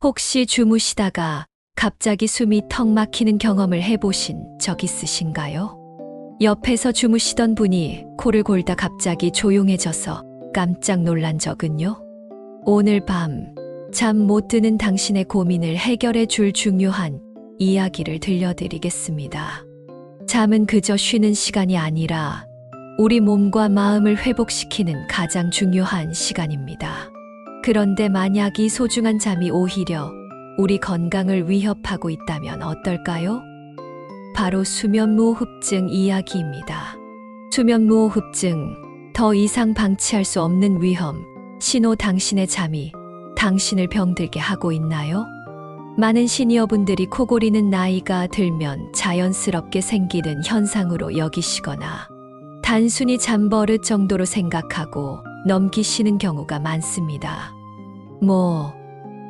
혹시 주무시다가 갑자기 숨이 턱 막히는 경험을 해보신 적 있으신가요? 옆에서 주무시던 분이 코를 골다 갑자기 조용해져서 깜짝 놀란 적은요? 오늘 밤 잠 못 드는 당신의 고민을 해결해 줄 중요한 이야기를 들려드리겠습니다. 잠은 그저 쉬는 시간이 아니라 우리 몸과 마음을 회복시키는 가장 중요한 시간입니다. 그런데 만약 이 소중한 잠이 오히려 우리 건강을 위협하고 있다면 어떨까요? 바로 수면무호흡증 이야기입니다. 수면무호흡증, 더 이상 방치할 수 없는 위험, 신호. 당신의 잠이 당신을 병들게 하고 있나요? 많은 시니어분들이 코골이는 나이가 들면 자연스럽게 생기는 현상으로 여기시거나 단순히 잠버릇 정도로 생각하고 넘기시는 경우가 많습니다.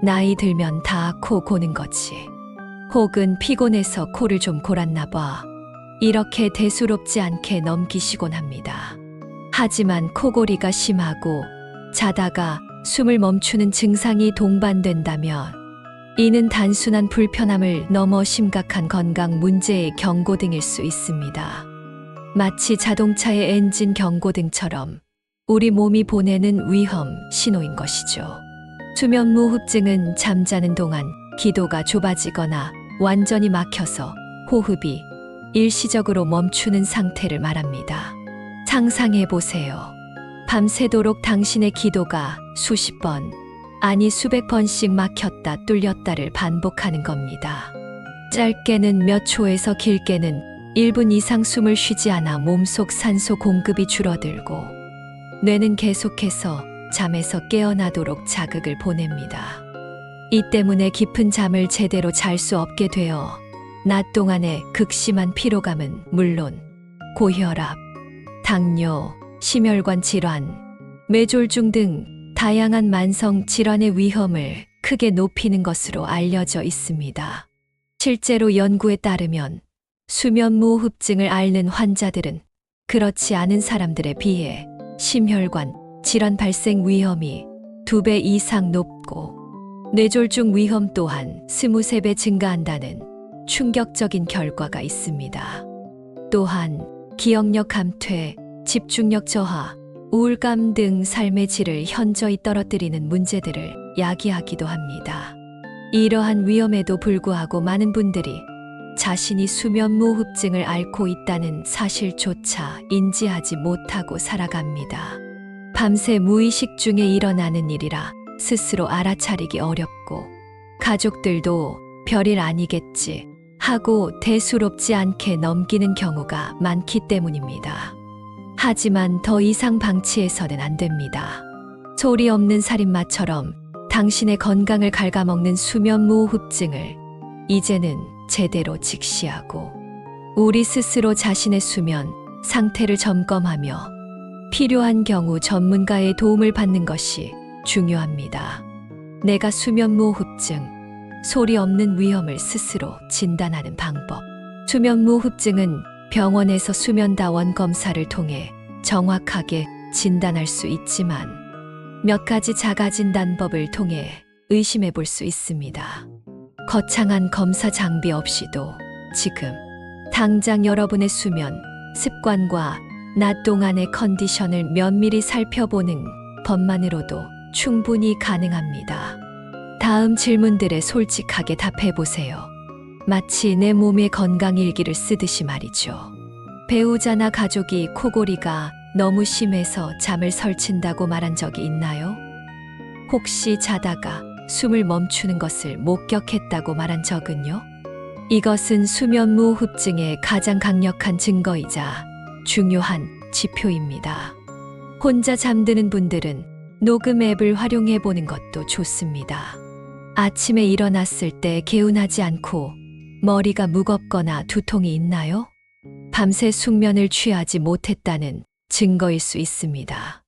나이 들면 다 코 고는 거지. 혹은 피곤해서 코를 좀 골았나 봐. 이렇게 대수롭지 않게 넘기시곤 합니다. 하지만 코골이가 심하고 자다가 숨을 멈추는 증상이 동반된다면 이는 단순한 불편함을 넘어 심각한 건강 문제의 경고등일 수 있습니다. 마치 자동차의 엔진 경고등처럼 우리 몸이 보내는 위험 신호인 것이죠. 수면무호흡증은 잠자는 동안 기도가 좁아지거나 완전히 막혀서 호흡이 일시적으로 멈추는 상태를 말합니다. 상상해 보세요. 밤새도록 당신의 기도가 수십 번, 아니 수백 번씩 막혔다 뚫렸다를 반복하는 겁니다. 짧게는 몇 초에서 길게는 1분 이상 숨을 쉬지 않아 몸속 산소 공급이 줄어들고 뇌는 계속해서 잠에서 깨어나도록 자극을 보냅니다. 이 때문에 깊은 잠을 제대로 잘 수 없게 되어 낮 동안의 극심한 피로감은 물론 고혈압, 당뇨, 심혈관 질환, 뇌졸중 등 다양한 만성 질환의 위험을 크게 높이는 것으로 알려져 있습니다. 실제로 연구에 따르면 수면무호흡증을 앓는 환자들은 그렇지 않은 사람들에 비해 심혈관 질환 발생 위험이 2배 이상 높고 뇌졸중 위험 또한 23배 증가한다는 충격적인 결과가 있습니다. 또한 기억력 감퇴, 집중력 저하, 우울감 등 삶의 질을 현저히 떨어뜨리는 문제들을 야기하기도 합니다. 이러한 위험에도 불구하고 많은 분들이 자신이 수면무호흡증을 앓고 있다는 사실조차 인지하지 못하고 살아갑니다. 밤새 무의식 중에 일어나는 일이라 스스로 알아차리기 어렵고 가족들도 별일 아니겠지 하고 대수롭지 않게 넘기는 경우가 많기 때문입니다. 하지만 더 이상 방치해서는 안 됩니다. 소리 없는 살인마처럼 당신의 건강을 갉아먹는 수면무호흡증을 이제는 제대로 직시하고 우리 스스로 자신의 수면 상태를 점검하며 필요한 경우 전문가의 도움을 받는 것이 중요합니다. 내가 수면무호흡증, 소리 없는 위험을 스스로 진단하는 방법. 수면무호흡증은 병원에서 수면다원 검사를 통해 정확하게 진단할 수 있지만 몇 가지 자가진단법을 통해 의심해 볼 수 있습니다. 거창한 검사 장비 없이도 지금 당장 여러분의 수면 습관과 낮 동안의 컨디션을 면밀히 살펴보는 것만으로도 충분히 가능합니다. 다음 질문들에 솔직하게 답해 보세요. 마치 내 몸의 건강일기를 쓰듯이 말이죠. 배우자나 가족이 코골이가 너무 심해서 잠을 설친다고 말한 적이 있나요? 혹시 자다가 숨을 멈추는 것을 목격했다고 말한 적은요? 이것은 수면무호흡증의 가장 강력한 증거이자 중요한 지표입니다. 혼자 잠드는 분들은 녹음 앱을 활용해 보는 것도 좋습니다. 아침에 일어났을 때 개운하지 않고 머리가 무겁거나 두통이 있나요? 밤새 숙면을 취하지 못했다는 증거일 수 있습니다.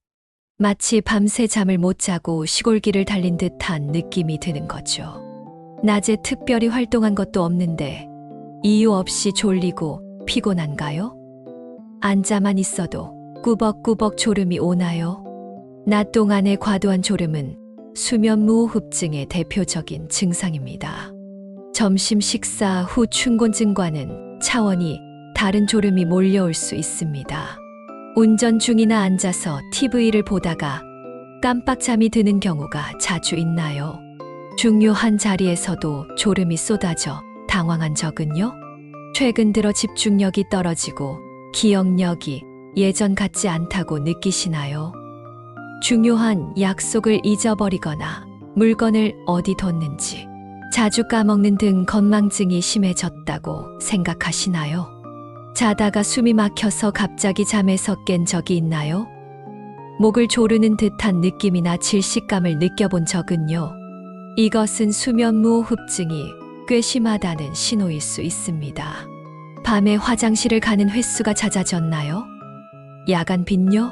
마치 밤새 잠을 못 자고 시골길을 달린 듯한 느낌이 드는 거죠. 낮에 특별히 활동한 것도 없는데 이유 없이 졸리고 피곤한가요? 앉아만 있어도 꾸벅꾸벅 졸음이 오나요? 낮 동안의 과도한 졸음은 수면 무호흡증의 대표적인 증상입니다. 점심 식사 후 충곤증과는 차원이 다른 졸음이 몰려올 수 있습니다. 운전 중이나 앉아서 TV를 보다가 깜빡 잠이 드는 경우가 자주 있나요? 중요한 자리에서도 졸음이 쏟아져 당황한 적은요? 최근 들어 집중력이 떨어지고 기억력이 예전 같지 않다고 느끼시나요? 중요한 약속을 잊어버리거나 물건을 어디 뒀는지 자주 까먹는 등 건망증이 심해졌다고 생각하시나요? 자다가 숨이 막혀서 갑자기 잠에서 깬 적이 있나요? 목을 조르는 듯한 느낌이나 질식감을 느껴본 적은요? 이것은 수면 무호흡증이 꽤 심하다는 신호일 수 있습니다. 밤에 화장실을 가는 횟수가 잦아졌나요? 야간 빈뇨?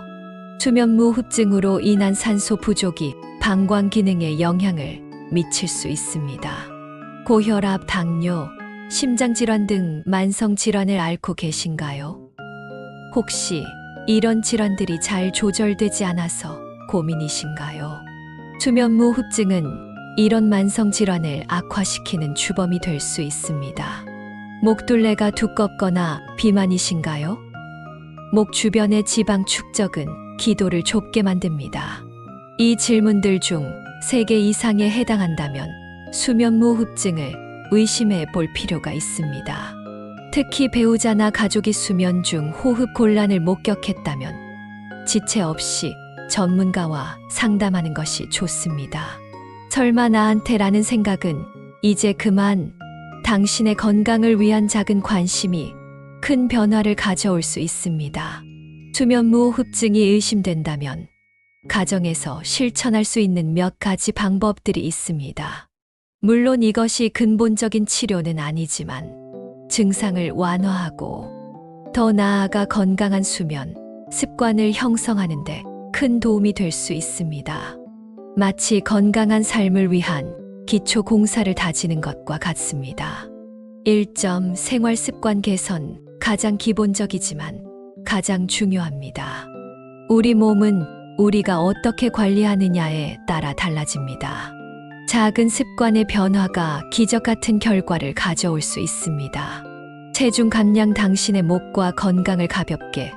수면 무호흡증으로 인한 산소 부족이 방광 기능에 영향을 미칠 수 있습니다. 고혈압, 당뇨, 심장질환 등 만성 질환을 앓고 계신가요? 혹시 이런 질환들이 잘 조절되지 않아서 고민이신가요? 수면 무호흡증은 이런 만성 질환을 악화시키는 주범이 될 수 있습니다. 목둘레가 두껍거나 비만이신가요? 목 주변의 지방 축적은 기도를 좁게 만듭니다. 이 질문들 중 3개 이상에 해당한다면 수면 무호흡증을 의심해 볼 필요가 있습니다. 특히 배우자나 가족이 수면 중 호흡 곤란을 목격했다면 지체 없이 전문가와 상담하는 것이 좋습니다. 설마 나한테라는 생각은 이제 그만. 당신의 건강을 위한 작은 관심이 큰 변화를 가져올 수 있습니다. 수면 무호흡증이 의심된다면 가정에서 실천할 수 있는 몇 가지 방법들이 있습니다. 물론 이것이 근본적인 치료는 아니지만 증상을 완화하고 더 나아가 건강한 수면 습관을 형성하는 데 큰 도움이 될 수 있습니다. 마치 건강한 삶을 위한 기초 공사를 다지는 것과 같습니다. 1점 생활 습관 개선. 가장 기본적이지만 가장 중요합니다. 우리 몸은 우리가 어떻게 관리하느냐에 따라 달라집니다. 작은 습관의 변화가 기적 같은 결과를 가져올 수 있습니다. 체중 감량. 당신의 목과 건강을 가볍게.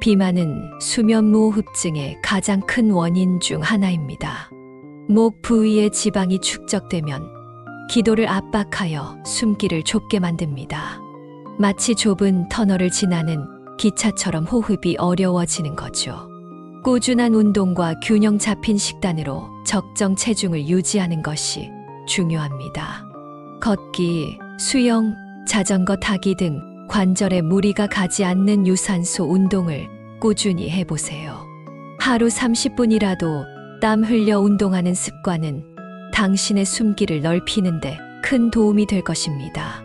비만은 수면 무호흡증의 가장 큰 원인 중 하나입니다. 목 부위에 지방이 축적되면 기도를 압박하여 숨기를 좁게 만듭니다. 마치 좁은 터널을 지나는 기차처럼 호흡이 어려워지는 거죠. 꾸준한 운동과 균형 잡힌 식단으로 적정 체중을 유지하는 것이 중요합니다. 걷기, 수영, 자전거 타기 등 관절에 무리가 가지 않는 유산소 운동을 꾸준히 해보세요. 하루 30분이라도 땀 흘려 운동하는 습관은 당신의 숨기를 넓히는데 큰 도움이 될 것입니다.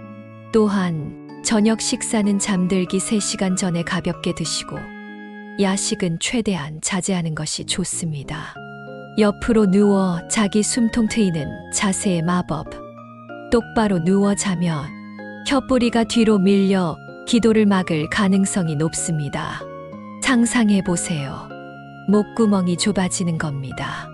또한 저녁 식사는 잠들기 3시간 전에 가볍게 드시고 야식은 최대한 자제하는 것이 좋습니다. 옆으로 누워 자기 숨통 트이는 자세의 마법. 똑바로 누워 자면 혀뿌리가 뒤로 밀려 기도를 막을 가능성이 높습니다. 상상해 보세요. 목구멍이 좁아지는 겁니다.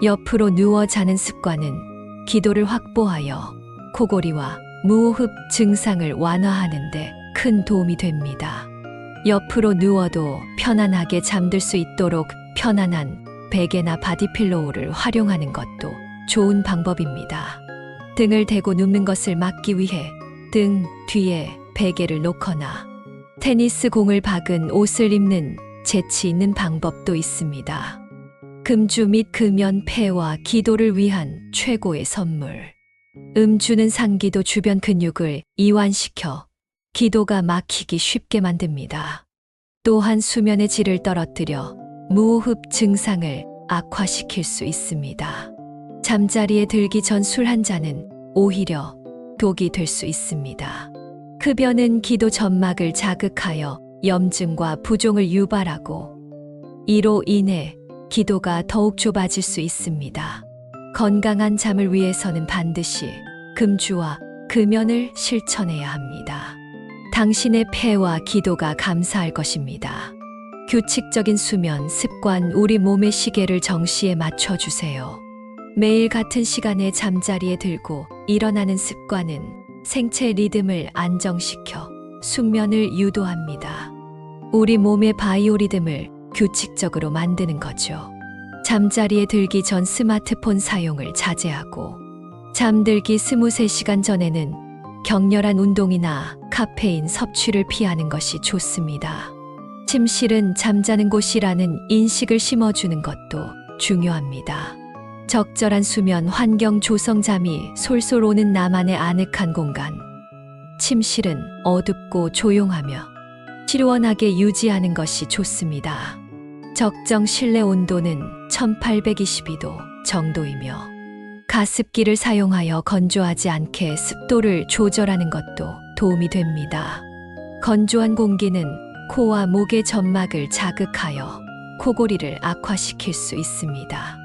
옆으로 누워 자는 습관은 기도를 확보하여 코골이와 무호흡 증상을 완화하는 데 큰 도움이 됩니다. 옆으로 누워도 편안하게 잠들 수 있도록 편안한 베개나 바디필로우를 활용하는 것도 좋은 방법입니다. 등을 대고 눕는 것을 막기 위해 등 뒤에 베개를 놓거나 테니스 공을 박은 옷을 입는 재치 있는 방법도 있습니다. 금주 및 금연 폐와 기도를 위한 최고의 선물. 음주는 상기도 주변 근육을 이완시켜 기도가 막히기 쉽게 만듭니다. 또한 수면의 질을 떨어뜨려 무호흡 증상을 악화시킬 수 있습니다. 잠자리에 들기 전 술 한 잔은 오히려 독이 될 수 있습니다. 흡연은 기도 점막을 자극하여 염증과 부종을 유발하고 이로 인해 기도가 더욱 좁아질 수 있습니다. 건강한 잠을 위해서는 반드시 금주와 금연을 실천해야 합니다. 당신의 폐와 기도가 감사할 것입니다. 규칙적인 수면 습관. 우리 몸의 시계를 정시에 맞춰주세요. 매일 같은 시간에 잠자리에 들고 일어나는 습관은 생체 리듬을 안정시켜 숙면을 유도합니다. 우리 몸의 바이오리듬을 규칙적으로 만드는 거죠. 잠자리에 들기 전 스마트폰 사용을 자제하고 잠들기 23시간 전에는 격렬한 운동이나 카페인 섭취를 피하는 것이 좋습니다. 침실은 잠자는 곳이라는 인식을 심어주는 것도 중요합니다. 적절한 수면 환경 조성, 잠이 솔솔 오는 나만의 아늑한 공간. 침실은 어둡고 조용하며 시원하게 유지하는 것이 좋습니다. 적정 실내 온도는 1822도 정도이며 가습기를 사용하여 건조하지 않게 습도를 조절하는 것도 도움이 됩니다. 건조한 공기는 코와 목의 점막을 자극하여 코골이를 악화시킬 수 있습니다.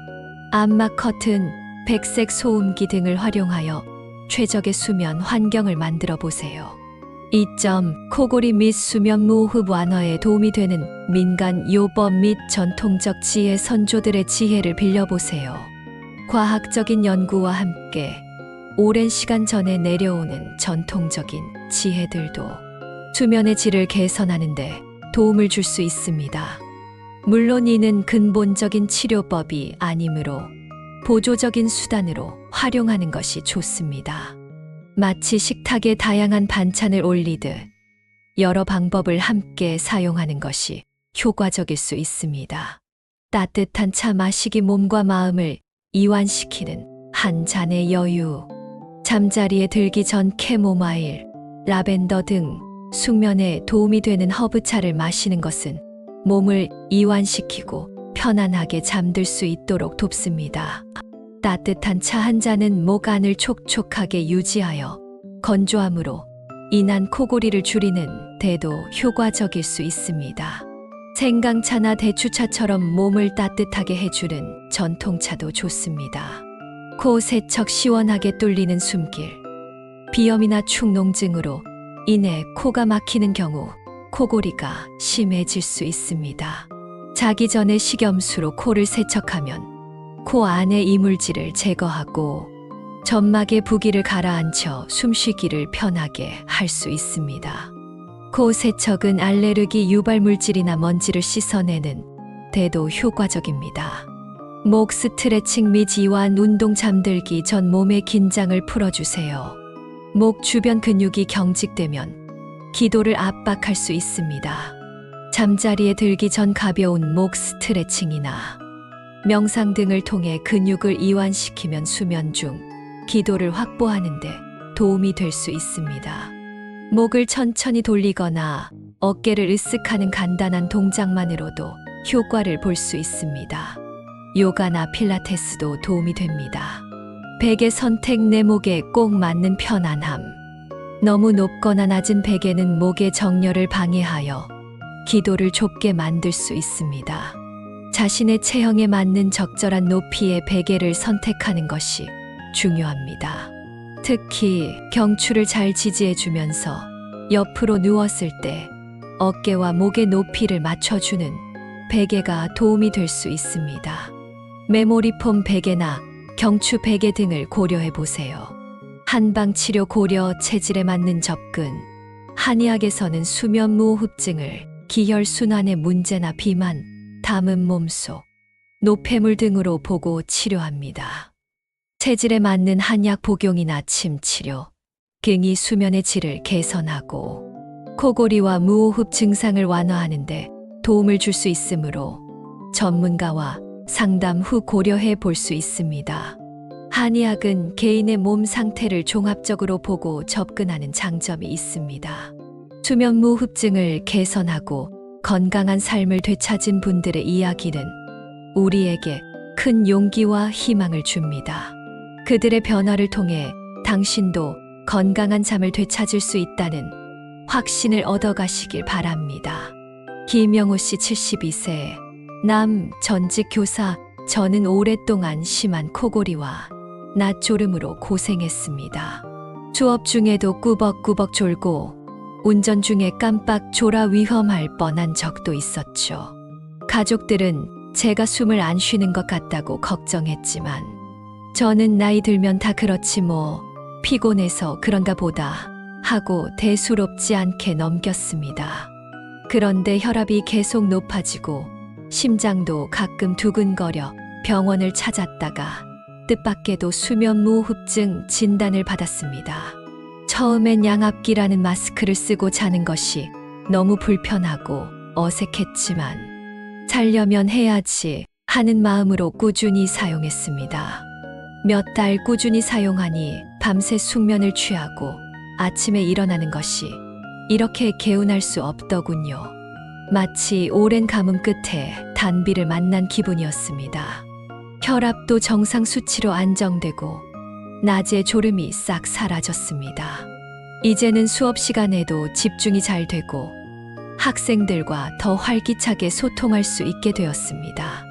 암막 커튼, 백색 소음기 등을 활용하여 최적의 수면 환경을 만들어 보세요. 2점, 코골이 및 수면 무호흡 완화에 도움이 되는 민간 요법 및 전통적 지혜 선조들의 지혜를 빌려보세요. 과학적인 연구와 함께 오랜 시간 전에 내려오는 전통적인 지혜들도 수면의 질을 개선하는 데 도움을 줄 수 있습니다. 물론 이는 근본적인 치료법이 아니므로 보조적인 수단으로 활용하는 것이 좋습니다. 마치 식탁에 다양한 반찬을 올리듯 여러 방법을 함께 사용하는 것이 효과적일 수 있습니다. 따뜻한 차 마시기 몸과 마음을 이완시키는 한 잔의 여유. 잠자리에 들기 전 캐모마일, 라벤더 등 숙면에 도움이 되는 허브차를 마시는 것은 몸을 이완시키고 편안하게 잠들 수 있도록 돕습니다. 따뜻한 차 한 잔은 목 안을 촉촉하게 유지하여 건조함으로 인한 코골이를 줄이는 데도 효과적일 수 있습니다. 생강차나 대추차처럼 몸을 따뜻하게 해주는 전통차도 좋습니다. 코 세척 시원하게 뚫리는 숨길. 비염이나 축농증으로 인해 코가 막히는 경우 코골이가 심해질 수 있습니다. 자기 전에 식염수로 코를 세척하면 코 안의 이물질을 제거하고 점막의 부기를 가라앉혀 숨쉬기를 편하게 할 수 있습니다. 코 세척은 알레르기 유발 물질이나 먼지를 씻어내는 데도 효과적입니다. 목 스트레칭 및 이완 운동. 잠들기 전 몸의 긴장을 풀어주세요. 목 주변 근육이 경직되면 기도를 압박할 수 있습니다. 잠자리에 들기 전 가벼운 목 스트레칭이나 명상 등을 통해 근육을 이완시키면 수면 중 기도를 확보하는 데 도움이 될 수 있습니다. 목을 천천히 돌리거나 어깨를 으쓱하는 간단한 동작만으로도 효과를 볼 수 있습니다. 요가나 필라테스도 도움이 됩니다. 베개 선택. 내 목에 꼭 맞는 편안함. 너무 높거나 낮은 베개는 목의 정렬을 방해하여 기도를 좁게 만들 수 있습니다. 자신의 체형에 맞는 적절한 높이의 베개를 선택하는 것이 중요합니다. 특히 경추를 잘 지지해주면서 옆으로 누웠을 때 어깨와 목의 높이를 맞춰주는 베개가 도움이 될 수 있습니다. 메모리폼 베개나 경추 베개 등을 고려해 보세요. 한방치료 고려. 체질에 맞는 접근. 한의학에서는 수면 무호흡증을 기혈순환의 문제나 비만, 담은 몸속, 노폐물 등으로 보고 치료합니다. 체질에 맞는 한약 복용이나 침 치료, 등이 수면의 질을 개선하고 코골이와 무호흡 증상을 완화하는 데 도움을 줄 수 있으므로 전문가와 상담 후 고려해 볼 수 있습니다. 한의학은 개인의 몸 상태를 종합적으로 보고 접근하는 장점이 있습니다. 수면 무호흡증을 개선하고 건강한 삶을 되찾은 분들의 이야기는 우리에게 큰 용기와 희망을 줍니다. 그들의 변화를 통해 당신도 건강한 잠을 되찾을 수 있다는 확신을 얻어가시길 바랍니다. 김영호 씨 72세, 남, 전직 교사. 저는 오랫동안 심한 코골이와 낮졸음으로 고생했습니다. 수업 중에도 꾸벅꾸벅 졸고 운전 중에 깜빡 졸아 위험할 뻔한 적도 있었죠. 가족들은 제가 숨을 안 쉬는 것 같다고 걱정했지만 저는 나이 들면 다 그렇지 뭐, 피곤해서 그런가 보다 하고 대수롭지 않게 넘겼습니다. 그런데 혈압이 계속 높아지고 심장도 가끔 두근거려 병원을 찾았다가 뜻밖에도 수면무호흡증 진단을 받았습니다. 처음엔 양압기라는 마스크를 쓰고 자는 것이 너무 불편하고 어색했지만 자려면 해야지 하는 마음으로 꾸준히 사용했습니다. 몇 달 꾸준히 사용하니 밤새 숙면을 취하고 아침에 일어나는 것이 이렇게 개운할 수 없더군요. 마치 오랜 가뭄 끝에 단비를 만난 기분이었습니다. 혈압도 정상 수치로 안정되고 낮에 졸음이 싹 사라졌습니다. 이제는 수업 시간에도 집중이 잘 되고 학생들과 더 활기차게 소통할 수 있게 되었습니다.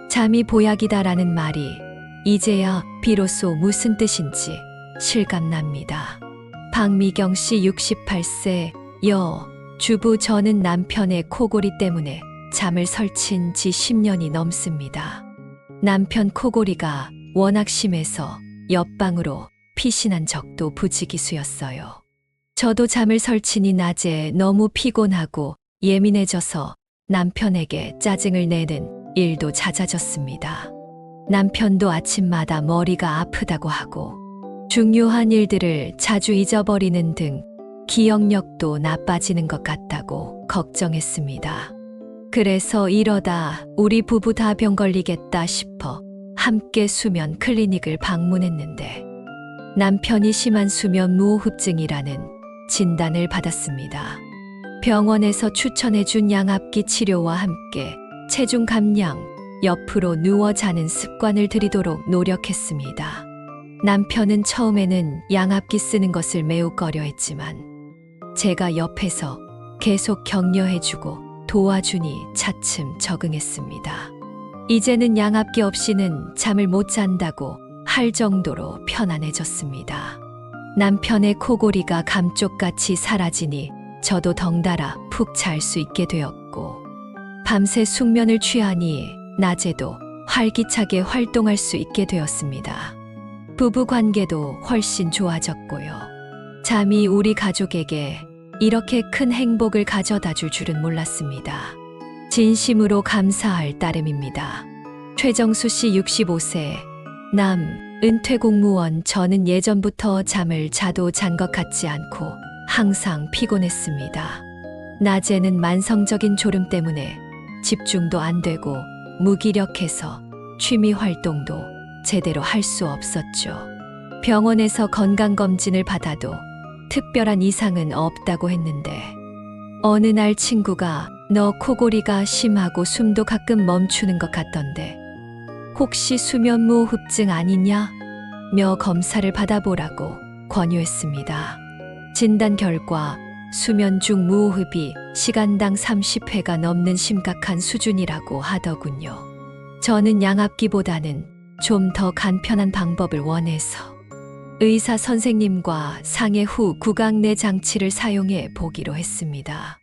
잠이 보약이다라는 말이 이제야 비로소 무슨 뜻인지 실감납니다. 박미경 씨 68세 여 주부. 저는 남편의 코골이 때문에 잠을 설친 지 10년이 넘습니다. 남편 코골이가 워낙 심해서 옆방으로 피신한 적도 부지기수였어요. 저도 잠을 설치니 낮에 너무 피곤하고 예민해져서 남편에게 짜증을 내는 일도 잦아졌습니다. 남편도 아침마다 머리가 아프다고 하고 중요한 일들을 자주 잊어버리는 등 기억력도 나빠지는 것 같다고 걱정했습니다. 그래서 이러다 우리 부부 다 병 걸리겠다 싶어 함께 수면 클리닉을 방문했는데 남편이 심한 수면 무호흡증이라는 진단을 받았습니다. 병원에서 추천해준 양압기 치료와 함께 체중 감량, 옆으로 누워 자는 습관을 들이도록 노력했습니다. 남편은 처음에는 양압기 쓰는 것을 매우 꺼려했지만 제가 옆에서 계속 격려해주고 도와주니 차츰 적응했습니다. 이제는 양압기 없이는 잠을 못 잔다고 할 정도로 편안해졌습니다. 남편의 코골이가 감쪽같이 사라지니 저도 덩달아 푹 잘 수 있게 되었고 밤새 숙면을 취하니 낮에도 활기차게 활동할 수 있게 되었습니다. 부부 관계도 훨씬 좋아졌고요. 잠이 우리 가족에게 이렇게 큰 행복을 가져다 줄 줄은 몰랐습니다. 진심으로 감사할 따름입니다. 최정수 씨 65세 남 은퇴 공무원. 저는 예전부터 잠을 자도 잔 것 같지 않고 항상 피곤했습니다. 낮에는 만성적인 졸음 때문에 집중도 안 되고 무기력해서 취미 활동도 제대로 할 수 없었죠. 병원에서 건강검진을 받아도 특별한 이상은 없다고 했는데 어느 날 친구가 너 코골이가 심하고 숨도 가끔 멈추는 것 같던데 혹시 수면무호흡증 아니냐? 며 검사를 받아보라고 권유했습니다. 진단 결과 수면 중 무호흡이 시간당 30회가 넘는 심각한 수준이라고 하더군요. 저는 양압기보다는 좀 더 간편한 방법을 원해서 의사 선생님과 상해 후 구강내 장치를 사용해 보기로 했습니다.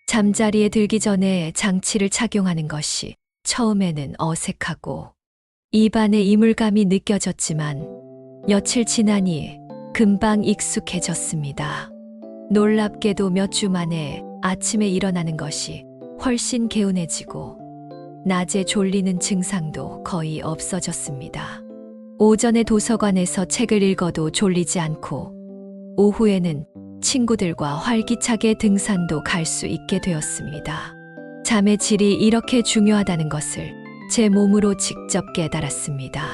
잠자리에 들기 전에 장치를 착용하는 것이 처음에는 어색하고 입안에 이물감이 느껴졌지만 며칠 지나니 금방 익숙해졌습니다. 놀랍게도 몇 주 만에 아침에 일어나는 것이 훨씬 개운해지고 낮에 졸리는 증상도 거의 없어졌습니다. 오전에 도서관에서 책을 읽어도 졸리지 않고 오후에는 친구들과 활기차게 등산도 갈 수 있게 되었습니다. 잠의 질이 이렇게 중요하다는 것을 제 몸으로 직접 깨달았습니다.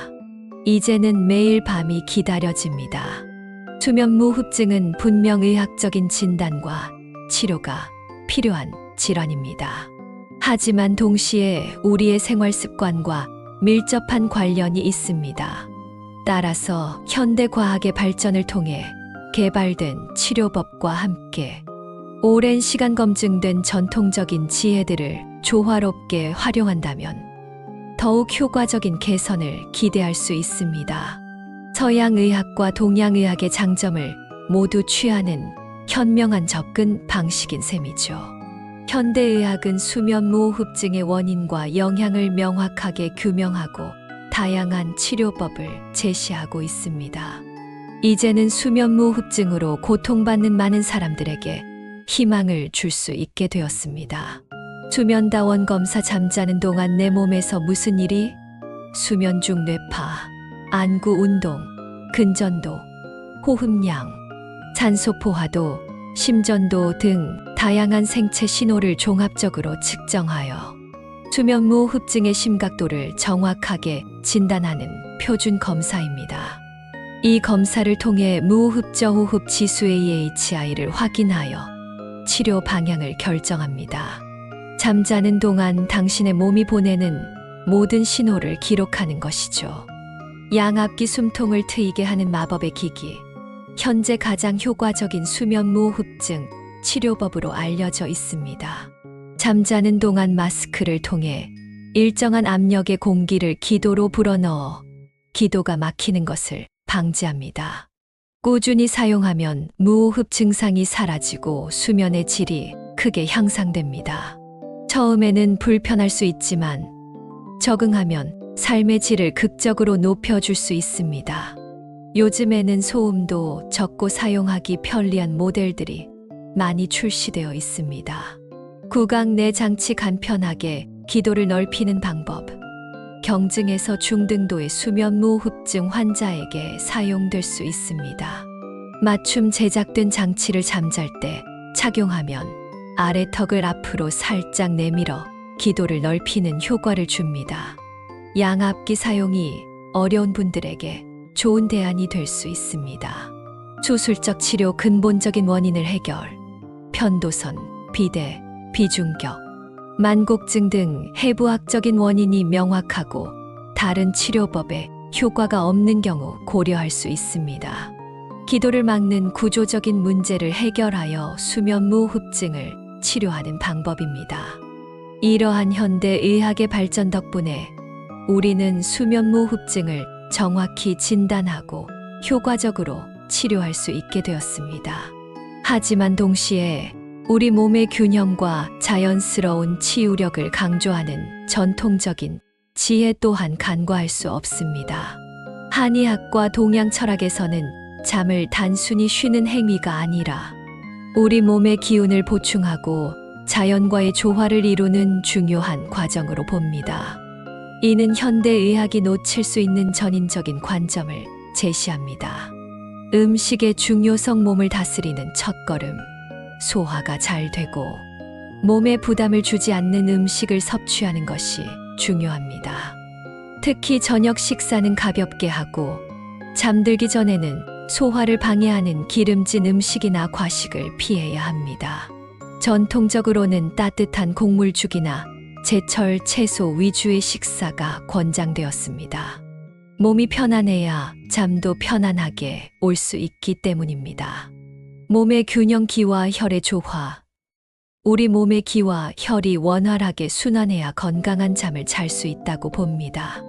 이제는 매일 밤이 기다려집니다. 수면무호흡증은 분명 의학적인 진단과 치료가 필요한 질환입니다. 하지만 동시에 우리의 생활 습관과 밀접한 관련이 있습니다. 따라서 현대 과학의 발전을 통해 개발된 치료법과 함께 오랜 시간 검증된 전통적인 지혜들을 조화롭게 활용한다면 더욱 효과적인 개선을 기대할 수 있습니다. 서양의학과 동양의학의 장점을 모두 취하는 현명한 접근 방식인 셈이죠. 현대의학은 수면무호흡증의 원인과 영향을 명확하게 규명하고 다양한 치료법을 제시하고 있습니다. 이제는 수면무호흡증으로 고통받는 많은 사람들에게 희망을 줄 수 있게 되었습니다. 수면다원 검사. 잠자는 동안 내 몸에서 무슨 일이? 수면 중 뇌파, 안구 운동, 근전도, 호흡량, 산소 포화도, 심전도 등 다양한 생체 신호를 종합적으로 측정하여 수면무호흡증의 심각도를 정확하게 진단하는 표준 검사입니다. 이 검사를 통해 무호흡 저호흡 지수 AHI를 확인하여 치료 방향을 결정합니다. 잠자는 동안 당신의 몸이 보내는 모든 신호를 기록하는 것이죠. 양압기 숨통을 트이게 하는 마법의 기기. 현재 가장 효과적인 수면무호흡증 치료법으로 알려져 있습니다. 잠자는 동안 마스크를 통해 일정한 압력의 공기를 기도로 불어넣어 기도가 막히는 것을 방지합니다. 꾸준히 사용하면 무호흡 증상이 사라지고 수면의 질이 크게 향상됩니다. 처음에는 불편할 수 있지만 적응하면 삶의 질을 극적으로 높여줄 수 있습니다. 요즘에는 소음도 적고 사용하기 편리한 모델들이 많이 출시되어 있습니다. 구강 내 장치 간편하게 기도를 넓히는 방법. 경증에서 중등도의 수면무호흡증 환자에게 사용될 수 있습니다. 맞춤 제작된 장치를 잠잘 때 착용하면 아래 턱을 앞으로 살짝 내밀어 기도를 넓히는 효과를 줍니다. 양압기 사용이 어려운 분들에게 좋은 대안이 될 수 있습니다. 수술적 치료 근본적인 원인을 해결. 편도선, 비대, 비중격, 만곡증 등 해부학적인 원인이 명확하고 다른 치료법에 효과가 없는 경우 고려할 수 있습니다. 기도를 막는 구조적인 문제를 해결하여 수면무호흡증을 치료하는 방법입니다. 이러한 현대의학의 발전 덕분에 우리는 수면무호흡증을 정확히 진단하고 효과적으로 치료할 수 있게 되었습니다. 하지만 동시에 우리 몸의 균형과 자연스러운 치유력을 강조하는 전통적인 지혜 또한 간과할 수 없습니다. 한의학과 동양 철학에서는 잠을 단순히 쉬는 행위가 아니라 우리 몸의 기운을 보충하고 자연과의 조화를 이루는 중요한 과정으로 봅니다. 이는 현대의학이 놓칠 수 있는 전인적인 관점을 제시합니다. 음식의 중요성. 몸을 다스리는 첫걸음. 소화가 잘 되고 몸에 부담을 주지 않는 음식을 섭취하는 것이 중요합니다. 특히 저녁 식사는 가볍게 하고 잠들기 전에는 소화를 방해하는 기름진 음식이나 과식을 피해야 합니다. 전통적으로는 따뜻한 곡물죽이나 제철 채소 위주의 식사가 권장되었습니다. 몸이 편안해야 잠도 편안하게 올 수 있기 때문입니다. 몸의 균형. 기와 혈의 조화. 우리 몸의 기와 혈이 원활하게 순환해야 건강한 잠을 잘 수 있다고 봅니다.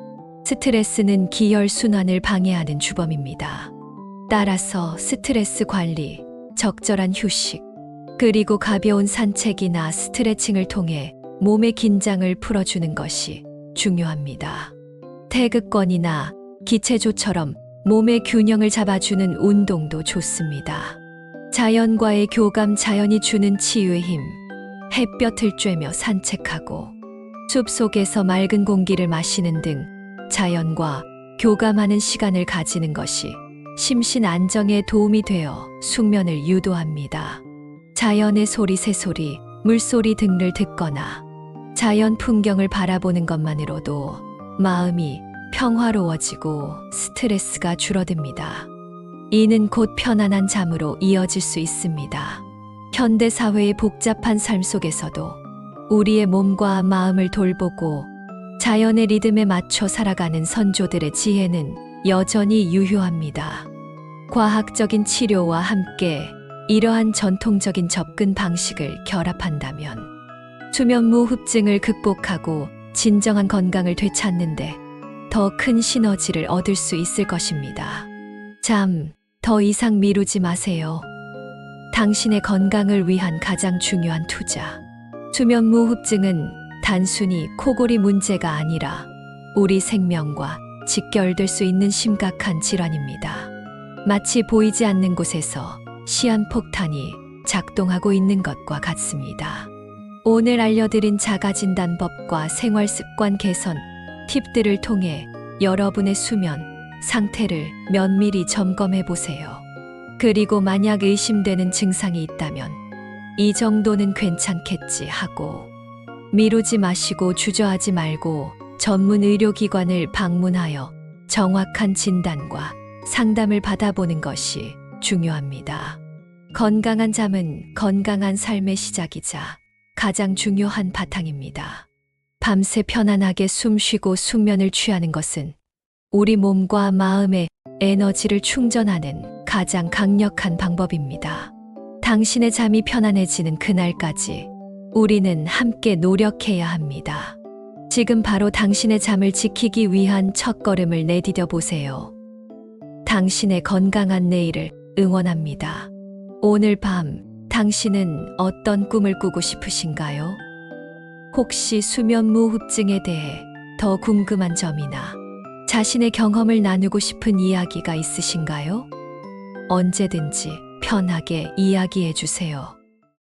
스트레스는 기혈 순환을 방해하는 주범입니다. 따라서 스트레스 관리, 적절한 휴식, 그리고 가벼운 산책이나 스트레칭을 통해 몸의 긴장을 풀어주는 것이 중요합니다. 태극권이나 기체조처럼 몸의 균형을 잡아주는 운동도 좋습니다. 자연과의 교감. 자연이 주는 치유의 힘. 햇볕을 쬐며 산책하고 숲속에서 맑은 공기를 마시는 등 자연과 교감하는 시간을 가지는 것이 심신 안정에 도움이 되어 숙면을 유도합니다. 자연의 소리, 새소리, 물소리 등을 듣거나 자연 풍경을 바라보는 것만으로도 마음이 평화로워지고 스트레스가 줄어듭니다. 이는 곧 편안한 잠으로 이어질 수 있습니다. 현대사회의 복잡한 삶 속에서도 우리의 몸과 마음을 돌보고 자연의 리듬에 맞춰 살아가는 선조들의 지혜는 여전히 유효합니다. 과학적인 치료와 함께 이러한 전통적인 접근 방식을 결합한다면 수면무호흡증을 극복하고 진정한 건강을 되찾는데 더 큰 시너지를 얻을 수 있을 것입니다. 잠, 더 이상 미루지 마세요. 당신의 건강을 위한 가장 중요한 투자. 수면무호흡증은 단순히 코골이 문제가 아니라 우리 생명과 직결될 수 있는 심각한 질환입니다. 마치 보이지 않는 곳에서 시한폭탄이 작동하고 있는 것과 같습니다. 오늘 알려드린 자가진단법과 생활습관 개선 팁들을 통해 여러분의 수면 상태를 면밀히 점검해 보세요. 그리고 만약 의심되는 증상이 있다면 이 정도는 괜찮겠지 하고 미루지 마시고 주저하지 말고 전문 의료기관을 방문하여 정확한 진단과 상담을 받아보는 것이 중요합니다. 건강한 잠은 건강한 삶의 시작이자 가장 중요한 바탕입니다. 밤새 편안하게 숨 쉬고 숙면을 취하는 것은 우리 몸과 마음의 에너지를 충전하는 가장 강력한 방법입니다. 당신의 잠이 편안해지는 그날까지 우리는 함께 노력해야 합니다. 지금 바로 당신의 잠을 지키기 위한 첫걸음을 내디뎌 보세요. 당신의 건강한 내일을 응원합니다. 오늘 밤 당신은 어떤 꿈을 꾸고 싶으신가요? 혹시 수면 무호흡증에 대해 더 궁금한 점이나 자신의 경험을 나누고 싶은 이야기가 있으신가요? 언제든지 편하게 이야기해 주세요.